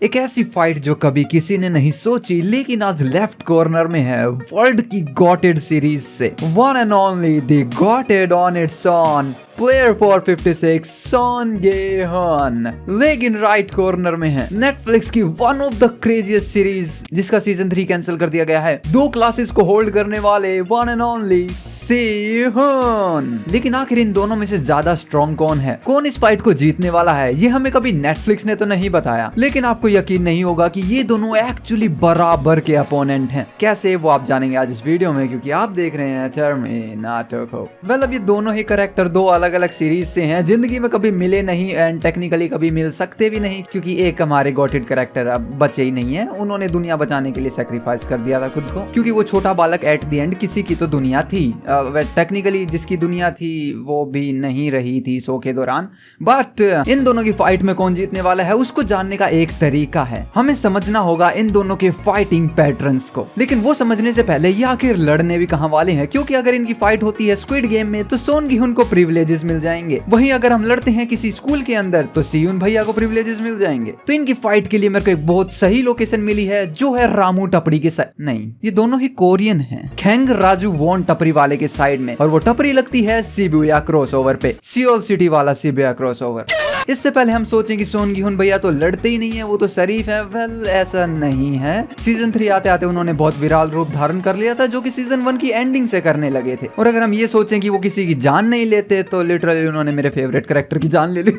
एक ऐसी फाइट जो कभी किसी ने नहीं सोची लेकिन आज लेफ्ट कॉर्नर में है वर्ल्ड की गॉटेड सीरीज से। One and only the goated on its own player 456 Seong Gihun. लेकिन राइट कॉर्नर में है नेटफ्लिक्स की one of the craziest series जिसका सीजन 3 कैंसिल कर दिया गया है। 2 क्लासेस को होल्ड करने वाले वन एंड ओनली सी-हन। लेकिन आखिर इन दोनों में से ज्यादा स्ट्रॉन्ग कौन है, कौन इस फाइट को जीतने वाला है, ये हमें कभी नेटफ्लिक्स ने तो नहीं बताया। लेकिन आपको यकीन नहीं होगा कि ये दोनों एक्चुअली बराबर के अपोनेंट हैं। कैसे, वो आप जानेंगे आज इस वीडियो में, क्योंकि आप देख रहे हैं टर्मिनेटर को। वेल, अब ये दोनों ही कैरेक्टर दो अलग अलग सीरीज से हैं, जिंदगी में कभी मिले नहीं एंड टेक्निकली कभी मिल सकते भी नहीं, क्योंकि एक हमारे गॉटेड कैरेक्टर अब बचे ही नहीं है। उन्होंने दुनिया बचाने के लिए सेक्रीफाइस कर दिया था खुद को, क्योंकि वो छोटा बालक एट द एंड किसी की तो दुनिया थी। टेक्निकली जिसकी दुनिया थी वो भी नहीं रही थी शो के दौरान। बट इन दोनों की फाइट में कौन जीतने वाला है उसको जानने का एक तरीका है। हमें समझना होगा इन दोनों के फाइटिंग पैटर्न्स को। लेकिन वो समझने से पहले ये आखिर लड़ने भी कहां वाले हैं, क्योंकि अगर इनकी फाइट होती है स्क्विड गेम में तो सोन गी-हुन को प्रिविलेजेस मिल जाएंगे। वहीं अगर हम लड़ते हैं किसी स्कूल के अंदर तो सी-यून भैया को प्रिविलेजेस मिल जाएंगे। तो इनकी फाइट के लिए मेरे को एक बहुत सही लोकेशन मिली है, जो है रामू टपरी के साइड। नहीं, ये दोनों ही कोरियन हैं। खेंग राजू वॉन टपरी वाले के साइड में, और वो टपरी लगती है शिबुया क्रॉसओवर पे, सियोल सिटी वाला शिबुया क्रॉसओवर। इससे पहले हम सोचें कि सोन गी-हुन भैया तो लड़ते ही नहीं है, वो तो शरीफ है। वेल, ऐसा नहीं है। सीजन 3 आते आते उन्होंने बहुत विराल रूप धारण कर लिया था, जो कि सीजन 1 की एंडिंग से करने लगे थे। और अगर हम ये सोचें कि वो किसी की जान नहीं लेते तो लिटरली उन्होंने मेरे फेवरेट कैरेक्टर की जान ले ली।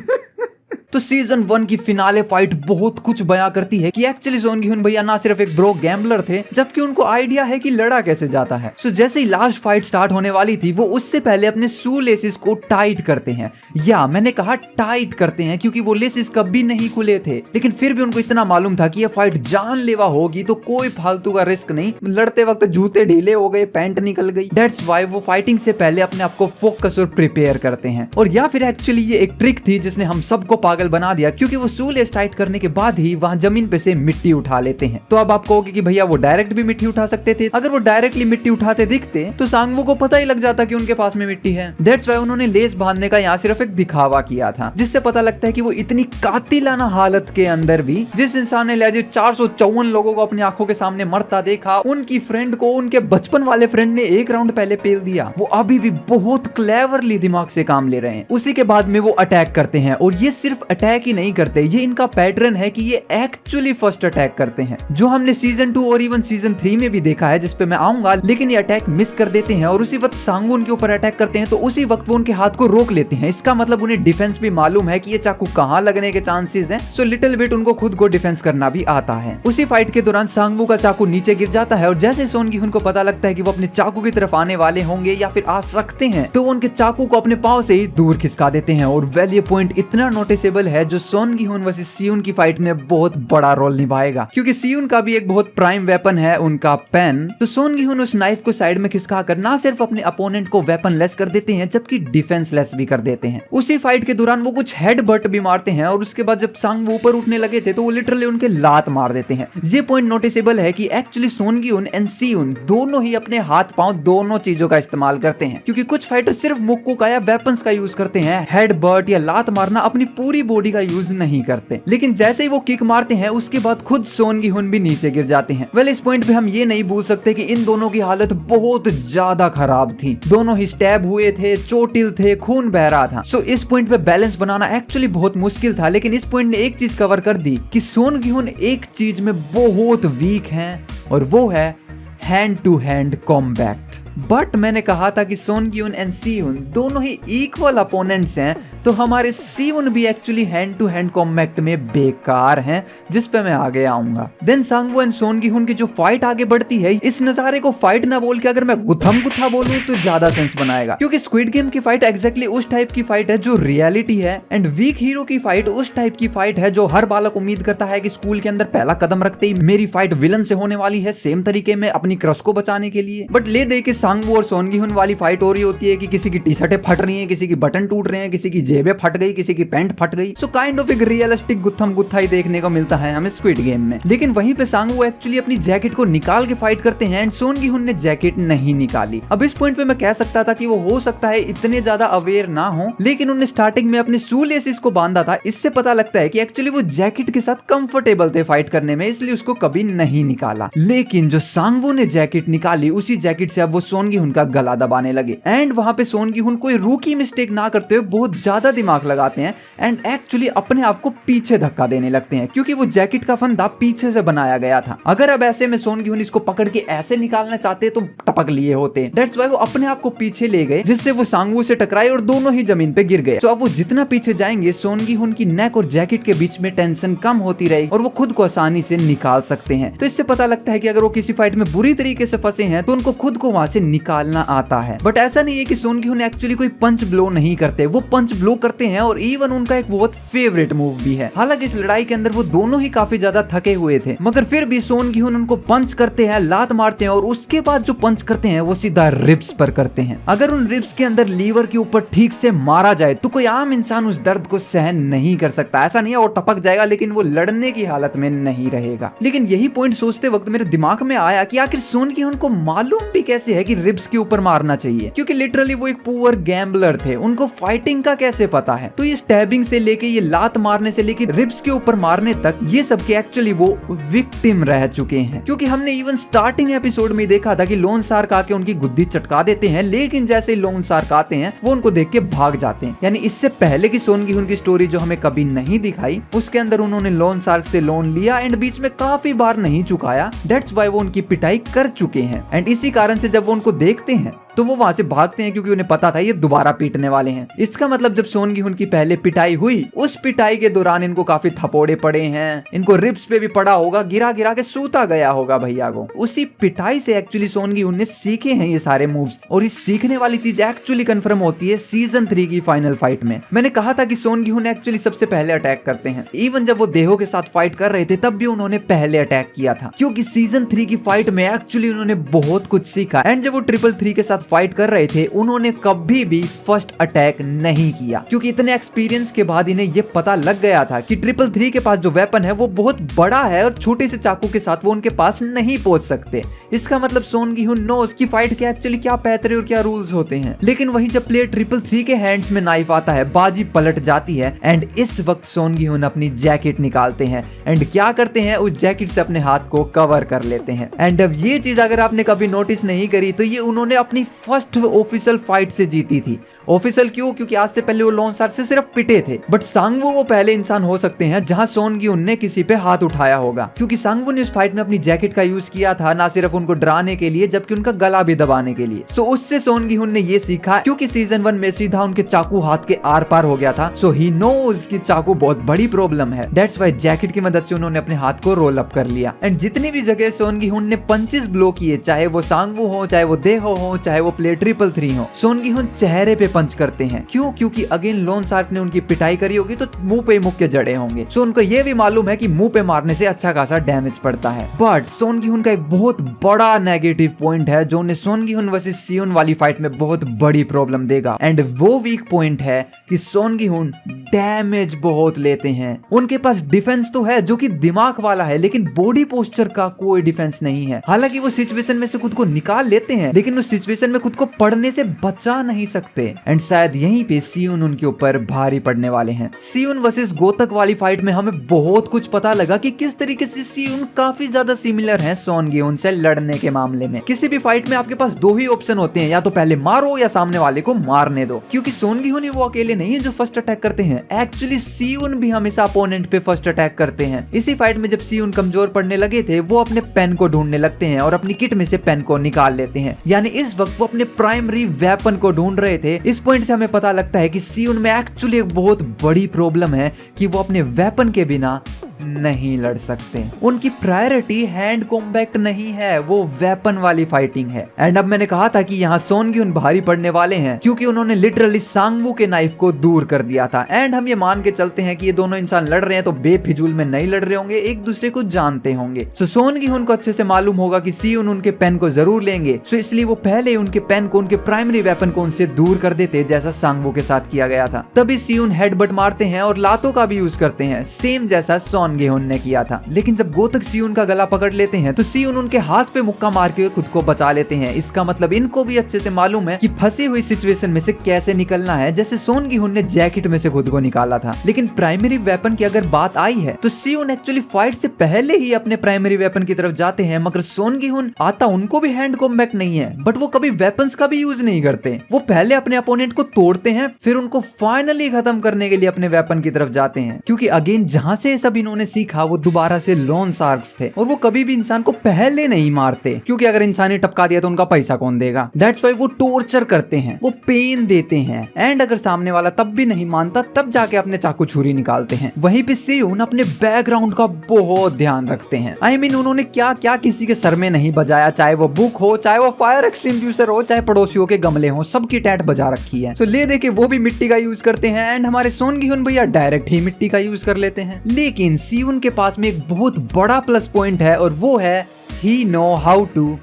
तो सीजन 1 की फिनाले फाइट बहुत कुछ बयां करती है कि एक्चुअली सोन गी-हुन भैया ना सिर्फ एक ब्रो गैम्बलर थे, जबकि उनको आइडिया है कि लड़ा कैसे जाता है। सो जैसे ही लास्ट फाइट स्टार्ट होने वाली थी, वो उससे पहले अपने शू लेसिस को टाइट करते हैं। या मैंने कहा टाइट करते हैं, क्योंकि वो लेसिस कभी नहीं खुले थे। लेकिन फिर भी उनको इतना मालूम था कि ये फाइट जानलेवा होगी, तो कोई फालतू का रिस्क नहीं। लड़ते वक्त जूते ढीले हो गए, पैंट निकल गई। दैट्स व्हाई वो फाइटिंग से पहले अपने आप को फोकस और प्रिपेयर करते हैं। और या फिर एक्चुअली ये एक ट्रिक थी जिसने हम सबको पागल बना दिया, क्योंकि वो शू लेस टाइट करने के बाद ही वहां जमीन पे से मिट्टी उठा लेते हैं। तो अब आप कहोगे कि भैया वो डायरेक्ट भी मिट्टी उठा सकते थे। अगर वो डायरेक्टली मिट्टी उठाते दिखते तो सांगवू को पता ही लग जाता कि उनके पास में मिट्टी है। दैट्स व्हाई उन्होंने लेस बांधने का यहाँ सिर्फ एक दिखावा किया था, जिससे पता लगता है कि वो इतनी कातिलाना हालत के अंदर भी, जिस इंसान ने लेजिट 454 लोगों को अपनी आंखों के सामने मरता देखा, उनकी फ्रेंड को उनके बचपन वाले फ्रेंड ने 1 राउंड पहले पेल दिया, वो अभी भी बहुत क्लेवरली दिमाग से काम ले रहे हैं। उसी के बाद में वो अटैक करते हैं, और ये सिर्फ अटैक ही नहीं करते, ये इनका पैटर्न है कि ये एक्चुअली फर्स्ट अटैक करते हैं, जो हमने सीजन 2 और इवन सीजन 3 में भी देखा है, जिसपे मैं आऊंगा। लेकिन ये अटैक मिस कर देते हैं, और उसी वक्त सांगवू उनके ऊपर अटैक करते हैं, तो उसी वक्त वो उनके हाथ को रोक लेते हैं। इसका मतलब उन्हें डिफेंस भी मालूम है कि ये चाकू कहां लगने के चांसेस हैं। सो लिटिल बिट उनको खुद को डिफेंस करना भी आता है। उसी फाइट के दौरान सांगवू का चाकू नीचे गिर जाता है, और जैसे सोन गी-हुन को पता लगता है कि वो अपने चाकू की तरफ आने वाले होंगे या फिर आ सकते हैं, तो वो उनके चाकू को अपने पांव से ही दूर खिसका देते हैं। और वेल, ये पॉइंट इतना नोटिसेबल है, जो सोन गी-हुन वर्सेस सी-यून की फाइट में बहुत बड़ा रोल निभाएगा, क्योंकि सी-यून का भी एक बहुत प्राइम वेपन है उनका पेन। तो सोन गी-हुन उस नाइफ को साइड में खिसकाकर ना सिर्फ अपने अपोनेंट को वेपन लेस कर देते हैं, जबकि डिफेंस लेस भी कर देते हैं। उसी फाइट के दौरान वो कुछ हेड बट भी मारते हैं, और उसके बाद जब सांगवू ऊपर उठने लगे थे तो वो लिटरली उनके लात मार देते हैं। ये पॉइंट नोटिसेबल है कि एक्चुअली सोन गी-हुन एंड सी-यून दोनों ही अपने हाथ पांव दोनों चीजों का इस्तेमाल करते हैं, क्योंकि कुछ फाइटर सिर्फ मुक्कू का या वेपन्स का यूज करते हैं, हेड बट या लात मारना अपनी पूरी बॉडी का यूज नहीं करते। लेकिन जैसे ही वो किक मारते हैं, उसके बाद खुद सोन गी-हुन भी नीचे गिर जाते हैं। वेल, इस पॉइंट पे हम ये नहीं भूल सकते कि इन दोनों की हालत बहुत ज्यादा खराब थी। दोनों ही स्टैब हुए थे, चोटिल थे, खून बह रहा था। सो इस पॉइंट पे बैलेंस बनाना एक्चुअली बहुत मुश्किल था। लेकिन इस पॉइंट ने एक चीज कवर कर दी कि सोन गी-हुन एक चीज में बहुत वीक हैं, और वो है hand to hand combat. But मैंने कहा था कि सोन गी-हुन एंड सी-यून दोनों ही इक्वल अपोनेंट्स हैं, तो हमारे सी-यून भी actually hand to hand combat में बेकार हैं, जिस पे मैं आगे आऊंगा। Then Sangwoo and Seong Gihun की जो फाइट आगे बढ़ती है, इस नजारे को फाइट ना बोल के अगर मैं गुथम गुथा बोलूं तो ज्यादा सेंस बनाएगा, क्योंकि स्क्विड गेम की फाइट एक्जैक्टली उस टाइप की फाइट है जो रियलिटी है, एंड वीक हीरो की फाइट उस टाइप की फाइट है जो हर बालक उम्मीद करता है कि स्कूल के अंदर पहला कदम रखते ही मेरी फाइट विलन से होने वाली है, सेम तरीके में अपनी क्रश को बचाने के लिए। बट ले दे के सांगवू और सोन गी हुन वाली फाइट हो रही होती है कि किसी की टी शर्टें फट रही हैं, किसी की बटन टूट रहे हैं, किसी की जेबें फट गई, किसी की पैंट फट गई। सो काइंड ऑफ एक रियलिस्टिक गुत्थम गुत्था ही देखने को मिलता है हमें स्क्विड गेम में। लेकिन वहीं पे सांगवू एक्चुअली अपनी जैकेट को निकाल के फाइट करते हैं एंड सोन गी हुन ने जैकेट नहीं निकाली। अब इस पॉइंट पे मैं कह सकता था कि वो हो सकता है इतने ज्यादा अवेयर ना हो, लेकिन उन्होंने स्टार्टिंग में अपने शू लेसिस को बांधा था। इससे पता लगता है कि एक्चुअली वो जैकेट के साथ कंफर्टेबल थे फाइट करने में, इसलिए उसको कभी नहीं निकाला। लेकिन जो सांगवू ने जैकेट निकाली, उसी जैकेट से अब वो सोन गी हुन का गला दबाने लगे एंड वहां पे सोन गी हुन कोई रूकी मिस्टेक ना करते हुए बहुत ज्यादा दिमाग लगाते हैं एंड एक्चुअली अपने आप को पीछे धक्का देने लगते हैं, क्योंकि वो जैकेट का फंदा पीछे से बनाया गया था। अगर अब ऐसे में सोन गी हुन इसको पकड़ के ऐसे निकालना चाहते तो टपक लिए होते। दैट्स व्हाई वो अपने आप को पीछे ले गए, जिससे वो सांगवू से टकराए और दोनों ही जमीन पे गिर गए। तो अब वो जितना पीछे जाएंगे, सोन गी हुन की नेक और जैकेट के बीच में टेंशन कम होती रहेगी और वो खुद को आसानी से निकाल सकते हैं। तो इससे पता लगता है कि अगर वो किसी फाइट में बुरी तरीके से फंसे हैं तो उनको खुद को वहां से निकालना आता है। बट ऐसा नहीं है कि सोन गी हुन एक्चुअली कोई पंच ब्लो नहीं करते, वो पंच ब्लो करते हैं और इवन उनका एक बहुत फेवरेट मूव भी है। हालांकि इस लड़ाई के अंदर वो दोनों ही काफी ज्यादा थके हुए थे, मगर फिर भी सोन गी हुन उनको पंच करते हैं, लात मारते हैं और उसके बाद जो पंच करते हैं वो सीधा रिब्स पर करते हैं। अगर उन रिब्स के अंदर लीवर के ऊपर ठीक से मारा जाए तो कोई आम इंसान उस दर्द को सहन नहीं कर सकता। ऐसा नहीं है वो टपक जाएगा, लेकिन वो लड़ने की हालत में नहीं रहेगा। लेकिन यही पॉइंट सोचते वक्त मेरे दिमाग में आया कि आखिर सोन गी हुन को मालूम भी कैसे है कि रिब्स के ऊपर मारना चाहिए, क्योंकि लिटरली वो एक पुअर गैम्बलर थे, उनको फाइटिंग का कैसे पता है। तो ये स्टैबिंग से लेके ये लात मारने से लेके रिब्स के ऊपर मारने तक ये सब के एक्चुअली वो विक्टिम रह चुके हैं। क्योंकि हमने इवन स्टार्टिंग एपिसोड में देखा था कि लोन शार्क आके उनकी गुद्दी चटका देते हैं, लेकिन जैसे ही लोन शार्क आते हैं वो उनको देख के भाग जाते हैं। यानी इससे पहले की सोन गी हुन की स्टोरी जो हमें कभी नहीं दिखाई, उसके अंदर उन्होंने लोन शार्क से लोन लिया एंड बीच में काफी बार नहीं चुकाया। दैट्स व्हाई वो उनकी पिटाई कर चुके हैं एंड इसी कारण से जब वो उनको देखते हैं तो वो वहां से भागते हैं, क्योंकि उन्हें पता था ये दोबारा पीटने वाले हैं। इसका मतलब जब सोन गी हुन की पहले पिटाई हुई, उस पिटाई के दौरान इनको काफी थपोड़े पड़े हैं, इनको रिब्स पे भी पड़ा होगा, गिरा गिरा के सूता गया होगा भैया को। उसी पिटाई से एक्चुअली सोन गी हुन ने सीखे हैं ये सारे मूव्स, और इस सीखने वाली चीज एक्चुअली कंफर्म होती है सीजन 3 की फाइनल फाइट में। मैंने कहा था कि सोन गी हुन एक्चुअली सबसे पहले अटैक करते हैं। इवन जब वो देहो के साथ फाइट कर रहे थे तब भी उन्होंने पहले अटैक किया था, क्योंकि सीजन 3 की फाइट में एक्चुअली उन्होंने बहुत कुछ सीखा। एंड जब वो 333 के साथ फाइट कर रहे थे उन्होंने कभी भी फर्स्ट अटैक नहीं किया, क्योंकि इतने एक्सपीरियंस के बाद इन्हें ये पता लग गया था कि 333 के पास जो वेपन है वो बहुत बड़ा है और छोटे से चाकू के साथ वो उनके पास नहीं पहुंच सकते। इसका मतलब सोन गी हुन नोस की फाइट के एक्चुअली क्या पैतरे और क्या रूल्स होते हैं। लेकिन वहीं जब प्लेयर 333 के हैंड्स में नाइफ आता है, बाजी पलट जाती है एंड इस वक्त सोन गी हुन अपनी जैकेट निकालते हैं एंड क्या करते हैं, उस जैकेट से अपने हाथ को कवर कर लेते हैं। एंड अब ये चीज अगर आपने कभी नोटिस नहीं करी तो ये उन्होंने अपनी फर्स्ट ऑफिशियल फाइट से जीती थी। ऑफिशियल क्यों? क्योंकि आज से पहले वो लोन शार्क से सिर्फ पिटे थे, बट सांगवू वो पहले इंसान हो सकते हैं जहां सोन गी हुन ने किसी पे हाथ उठाया होगा, क्योंकि सांगवू ने उस फाइट में अपनी जैकेट का यूज किया था, ना सिर्फ उनको डराने के लिए जबकि उनका गला भी दबाने के लिए। सो उससे सोन गी हुन ने ये सीखा, क्योंकि सीजन 1 में सीधा उनके चाकू हाथ के आर पार हो गया था। सो ही नोज कि चाकू बहुत बड़ी प्रॉब्लम है। दैट्स व्हाई जैकेट की मदद से उन्होंने अपने हाथ को रोल अप कर लिया। एंड जितनी भी जगह सोन गी हुन ने पंचेस ब्लो किए, चाहे वो सांगवू हो, चाहे वो देहो हो, चाहे वो प्लेयर 333 हो, सोन गी हुन चेहरे पे पंच करते हैं। क्यों? क्योंकि अगेन लोन शार्क ने उनकी पिटाई करी होगी तो मुंह पे मुक्के जड़े होंगे। सो उनको ये भी मालूम है कि मुंह पे मारने से अच्छा खासा डैमेज पड़ता है। बट सोन गी हुन का एक बहुत बड़ा नेगेटिव पॉइंट है जो उन्हें सोन गी हुन वर्सेस सियोन वाली फाइट में बहुत बड़ी प्रॉब्लम देगा, एंड वो वीक पॉइंट है कि सोन गी हुन डैमेज बहुत लेते हैं। उनके पास डिफेंस तो है जो कि दिमाग वाला है, लेकिन बॉडी पोस्चर का कोई डिफेंस नहीं है। हालांकि वो सिचुएशन में से खुद को निकाल लेते हैं, लेकिन उस सिचुएशन में खुद को पड़ने से बचा नहीं सकते। एंड शायद यहीं पे सियोन उनके ऊपर भारी पड़ने वाले हैं। सियोन वर्सेस गोतक वाली फाइट में हमें बहुत कुछ पता लगा कि किस तरीके से सियोन काफी ज्यादा सिमिलर हैं सोन गी हुन से लड़ने के मामले में। किसी भी फाइट में आपके पास दो ही ऑप्शन होते हैं, या तो पहले मारो या सामने वाले को मारने दो, क्योंकि सोन गी हुन ही वो अकेले नहीं है जो फर्स्ट अटैक करते हैं। एक्चुअली सियोन भी हमेशा अपोनेंट पे फर्स्ट अटैक करते हैं। इसी फाइट में जब सियोन कमजोर पड़ने लगे थे वो अपने पेन को ढूंढने लगते हैं और अपनी किट में से पेन को निकाल लेते हैं, यानी इस वक्त वो अपने प्राइमरी वेपन को ढूंढ रहे थे। इस पॉइंट से हमें पता लगता है कि सियोन में एक्चुअली एक बहुत बड़ी प्रॉब्लम है कि वो अपने वेपन के बिना नहीं लड़ सकते। उनकी प्रायोरिटी हैंड कॉम्बैट नहीं है, वो वेपन वाली फाइटिंग है। एंड अब मैंने कहा था कि यहाँ सोन गिहुन भारी पड़ने वाले हैं क्योंकि उन्होंने लिटरली सांगवू के नाइफ को दूर कर दिया था। एंड हम ये मान के चलते हैं कि ये दोनों इंसान लड़ रहे हैं तो बेफिजूल में नहीं लड़ रहे होंगे, एक दूसरे को जानते होंगे। सो सोन गिहुन को अच्छे से मालूम होगा कि सियुन उनके पेन को जरूर लेंगे, सो इसलिए वो पहले उनके पेन को उनके प्राइमरी वेपन को उनसे दूर कर देते जैसा सांगवू के साथ किया गया था। तभी सियुन हेडबट मारते हैं और लातों का भी यूज करते हैं, सेम जैसा सोन गिहुन ने किया था। लेकिन जब गोतक सियुन का गला पकड़ लेते हैं तो सियुन उनके हाथ पे मुक्का मार के खुद को बचा लेते हैं। इसका मतलब इनको भी अच्छे से मालूम है कि फंसी हुई सिचुएशन में से कैसे निकलना है, जैसे सोन गिहुन ने जैकेट में से खुद को निकाला था। लेकिन प्राइमरी वेपन की अगर बात आई है तो सियुन एक्चुअली फाइट से पहले ही अपने प्राइमरी वेपन की तरफ जाते हैं, मगर सोन गिहुन आता उनको भी हैंड कॉम्बैट नहीं है, बट वो कभी वेपन्स का भी यूज नहीं करते। वो पहले अपने अपोनेंट को तोड़ते हैं, फिर उनको फाइनली खत्म करने के लिए अपने वेपन की तरफ जाते हैं। क्योंकि अगेन जहां से सब इन्होंने सीखा वो दोबारा से लोन शार्क्स थे और वो कभी भी इंसान को पहले नहीं मारते, क्योंकि अगर इंसान ने टपका दिया तो उनका पैसा कौन देगा। दैट्स व्हाई वो टॉर्चर करते हैं, वो पेन देते हैं। एंड अगर सामने वाला तब भी नहीं मानता तब जाके अपने चाकू छुरी निकालते हैं। वहीं पे सियुन अपने बैकग्राउंड का बहुत ध्यान रखते हैं। आई मीन उन्होंने क्या क्या किसी के सर में नहीं बजाया, चाहे वो बुक हो, चाहे वो फायर एक्सटिंग्विशर हो, चाहे पड़ोसियों के गमले हो, सबकी टैट बजा रखी है। सो ले दे के वो भी मिट्टी का यूज करते हैं एंड हमारे सोन गिहुन भैया डायरेक्ट ही मिट्टी का यूज कर लेते हैं। लेकिन सियुन के पास में एक बहुत बड़ा प्लस पॉइंट है और वो है ही know how to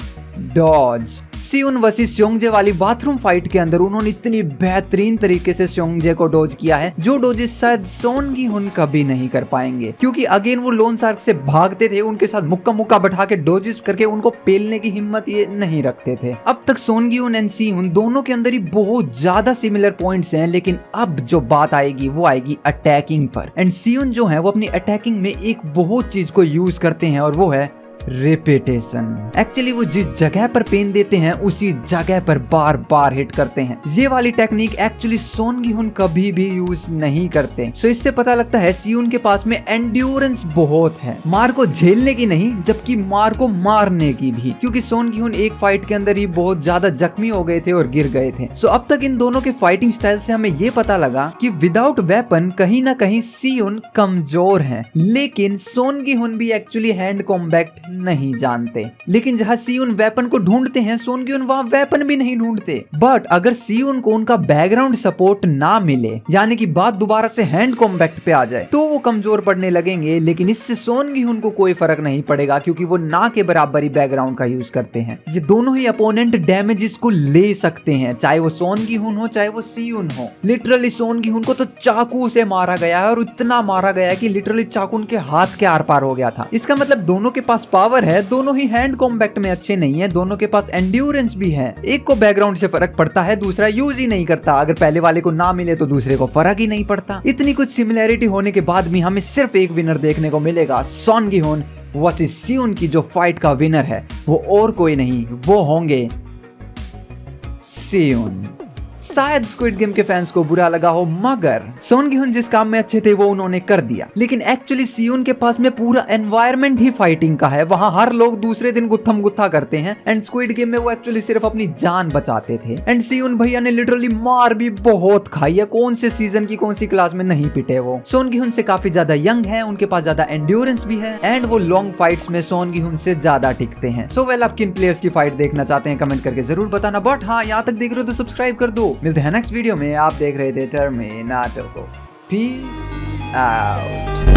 dodge. Sieun versus Seongje वाली बाथरूम फाइट के अंदर उन्होंने इतनी बेहतरीन तरीके से स्योंगजे को डॉज किया है जो डॉजेस शायद सोन गिहुन कभी नहीं कर पाएंगे, क्योंकि अगेन वो लोन शार्क से भागते थे, उनके साथ मुक्का मुक्का बैठा के डॉजेस करके उनको पेलने की हिम्मत ये नहीं रखते थे। अब तक सोन गिहुन एंड सियुन दोनों के अंदर ही बहुत ज्यादा सिमिलर पॉइंट्स हैं, लेकिन अब जो बात आएगी वो आएगी अटैकिंग पर। एंड सियुन जो है वो अपनी अटैकिंग में एक बहुत चीज को यूज करते हैं और वो है रिपीटेशन। एक्चुअली वो जिस जगह पर पेन देते हैं उसी जगह पर बार बार हिट करते हैं। ये वाली टेक्निक एक्चुअली सोन गिहुन कभी भी यूज नहीं करते। सो इससे पता लगता है सियुन के पास में एंड्योरेंस बहुत है, मार को झेलने की नहीं जबकि मार को मारने की भी, क्योंकि सोन गिहुन एक फाइट के अंदर ही बहुत ज्यादा जख्मी हो गए थे और गिर गए थे। सो अब तक इन दोनों के फाइटिंग स्टाइल से हमें ये पता लगा कि विदाउट वेपन कहीं ना कहीं सियुन कमजोर है, लेकिन सोन गिहुन भी एक्चुअली हैंड कॉम्बैट नहीं जानते। लेकिन जहां सियुन वेपन को ढूंढते हैं सोन गिहुन वहां वेपन भी नहीं ढूंढते। बट अगर सियुन को उनका बैकग्राउंड सपोर्ट ना मिले, यानी कि बात दोबारा से हैंड कॉम्बैट पे आ जाए, तो वो कमजोर पड़ने लगेंगे। लेकिन इससे सोन गिहुन को कोई फर्क नहीं पड़ेगा क्योंकि वो ना के बराबर ही बैकग्राउंड का यूज करते हैं। ये दोनों ही अपोनेंट डैमेजेस को ले सकते हैं, चाहे वो सोन गिहुन हो चाहे वो सियुन हो। लिटरली सोन गिहुन को तो चाकू से मारा गया है और इतना मारा गया है कि लिटरली चाकू उनके हाथ के आर पार हो गया था। इसका मतलब दोनों के पास पावर है, दोनों ही हैंड कॉम्बैट में अच्छे नहीं है, दोनों के पास एंड्योरेंस भी है। एक को बैकग्राउंड से फर्क पड़ता है, दूसरा यूज ही नहीं करता। अगर पहले वाले को ना मिले तो दूसरे को फर्क ही नहीं पड़ता। इतनी कुछ सिमिलैरिटी होने के बाद भी हमें सिर्फ एक विनर देखने को मिलेगा, सोन गिहुन वर्सेस सियुन की जो फाइट का विनर है वो और कोई नहीं, वो होंगे सियुन। शायद स्क्विड गेम के फैंस को बुरा लगा हो, मगर सोन गिहुन जिस काम में अच्छे थे वो उन्होंने कर दिया। लेकिन एक्चुअली सियुन के पास में पूरा एनवायरनमेंट ही फाइटिंग का है, वहां हर लोग दूसरे दिन गुत्थम गुत्था करते हैं। एंड स्क्विड गेम में वो एक्चुअली सिर्फ अपनी जान बचाते थे। एंड सियुन भैया ने लिटरली मार भी बहुत खाई है, कौन से सीजन की कौन सी क्लास में नहीं पिटे वो। सोन गिहुन से काफी ज्यादा यंग है, उनके पास ज्यादा एंड्योरेंस भी है एंड वो लॉन्ग फाइट्स में सोन गिहुन से ज्यादा टिकते हैं। सो वेल, आप किन प्लेयर्स की फाइट देखना चाहते हैं कमेंट करके जरूर बताना। बट हाँ, यहाँ तक देख रहे हो तो सब्सक्राइब कर दो। मिलते हैं नेक्स्ट वीडियो में। आप देख रहे थे टर्मिनाटो को। Peace out.